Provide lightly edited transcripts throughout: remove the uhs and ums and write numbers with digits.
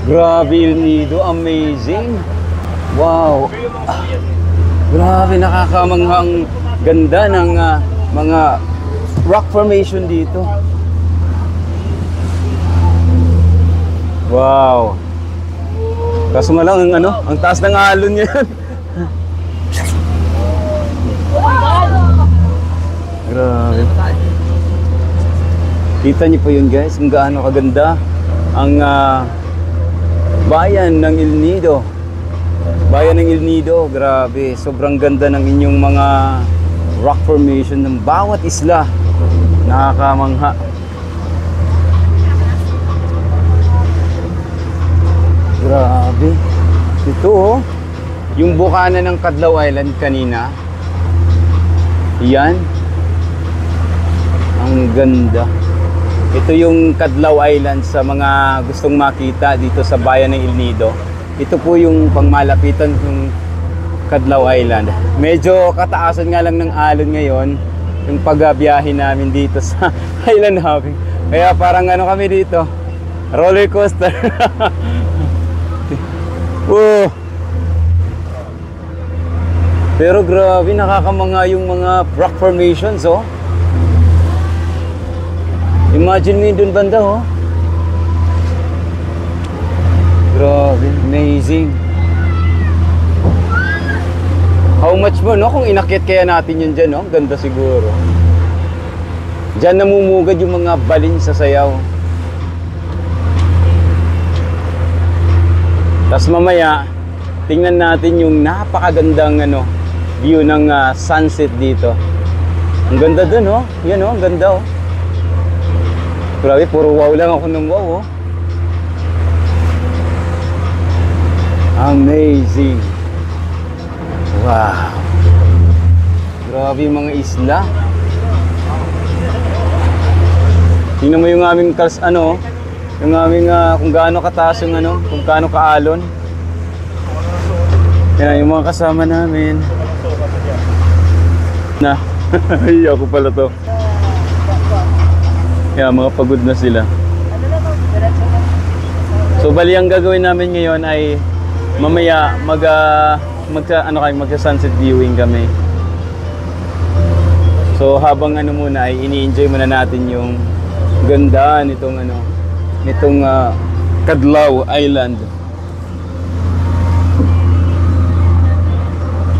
Grabe El Nido, amazing. Wow. Grabe, nakakamanghang ganda ng mga rock formation dito. Wow. Kaso nga lang ang taas ng alon yan. Grabe. Kita niyo po yun guys, kung gaano kaganda ang bayan ng El Nido. Bayan ng El Nido, grabe. Sobrang ganda ng inyong mga rock formation ng bawat isla. Nakakamangha. Grabe. Ito oh, yung bukana ng Cadlaw Island kanina. Yan. Ang ganda. Ito yung Cadlaw Island sa mga gustong makita dito sa bayan ng El Nido. Ito po yung pangmalapitan ng Cadlaw Island. Medyo kataasan nga lang ng alon ngayon yung pagbiyahe namin dito sa Island Hopping. Kaya parang kami dito, roller coaster. Wow. Pero grabe, nakakamanga yung mga rock formations oh. Imagine mo yun dun banda oh. Grabe, amazing. How much mo no kung inakyat kaya natin yun dyan no? Ganda siguro. Dyan namumugad yung mga balin sa sayaw. Tapos mamaya tingnan natin yung napakagandang view ng sunset dito. Ang ganda dun oh. Yan oh, ang ganda oh. Grabe, puro wow lang ako ng wow oh. Amazing. Wow. Grabe yung mga isla. Tingnan mo yung aming yung aming kung gaano kataas yung kung gaano kaalon. Yan yung mga kasama namin. Na. Ay, ako pala to. Yan, mga pagod na sila. So bali ang gagawin namin ngayon ay mamaya magsa-sunset viewing kami. So habang muna ay ini-enjoy muna natin yung ganda nitong Cadlaw Island.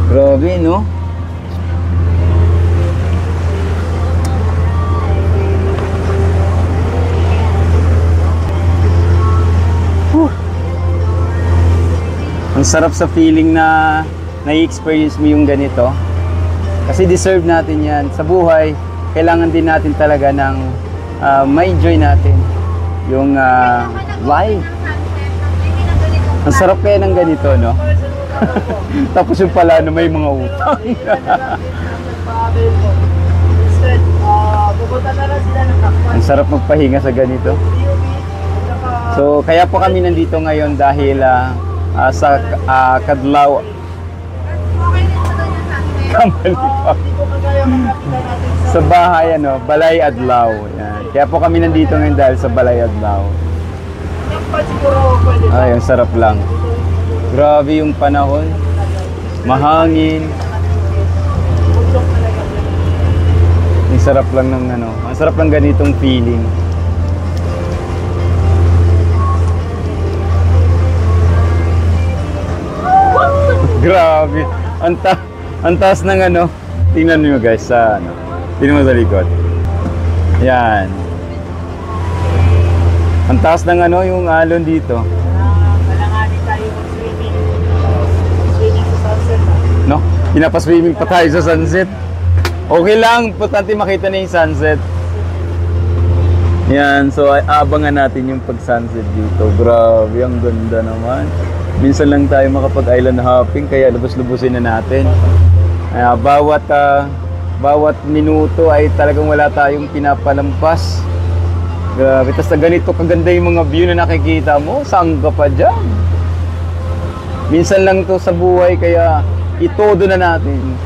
Grabe no? Ang sarap sa feeling na na-experience mo yung ganito. Kasi deserve natin yan. Sa buhay, kailangan din natin talaga ng ma-enjoy natin yung life. Ang sarap kaya ng ganito, no? Tapos yung pala na may mga utang. Ang sarap magpahinga sa ganito. So, kaya po kami nandito ngayon dahil sa Cadlaw sa bahay Balay Adlaw. Yan. Kaya po kami nandito ngayon dahil sa Balay Adlaw. Ay, ang sarap lang. Grabe yung panahon. Mahangin. Ang sarap lang ng ang sarap lang ganitong feeling. Grabe. Ang taas ng tingnan niyo guys sa tingnan mo sa likod. Yan. Ang taas ng yung alon dito. Malanganin tayo mag-swimming. Swimming sa sunset. No? Pinapa-swimming pa tayo sa sunset. Okay lang, importante makita na yung sunset. Yan, so abangan natin yung pag-sunset dito. Grabe, ang ganda naman. Minsan lang tayo makapag-island hopping, kaya lubos-lubusin na natin. Bawat minuto ay talagang wala tayong pinapalampas. Grabe, tas na ganito kaganda yung mga view na nakikita mo, saan ka pa dyan? Minsan lang to sa buhay, kaya itodo na natin.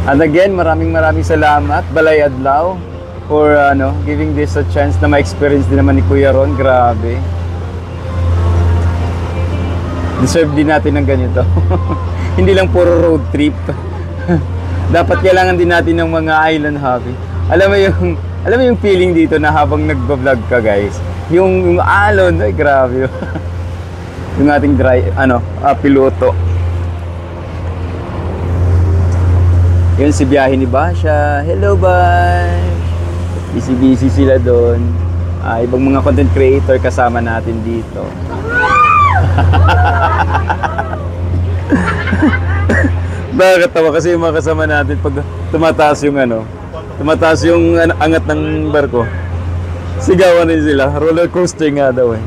And again, maraming salamat, Balay Adlaw, for giving this a chance na ma-experience din naman ni Kuya Ron. Grabe. Deserve din natin ng ganito. Hindi lang puro road trip. Dapat kailangan din natin ng mga island hobby. Alam mo yung feeling dito na habang nagba-vlog ka, guys. Yung alon, ay grabe. Yung ating piloto. Yun si biyahe ni Basha. Hello, Bash! Busy-busy sila doon. Ibang mga content creator kasama natin dito. Nakakatawa kasi yung mga kasama natin pag tumataas yung angat ng barko. Sigawan din sila. Roller coaster nga daw eh.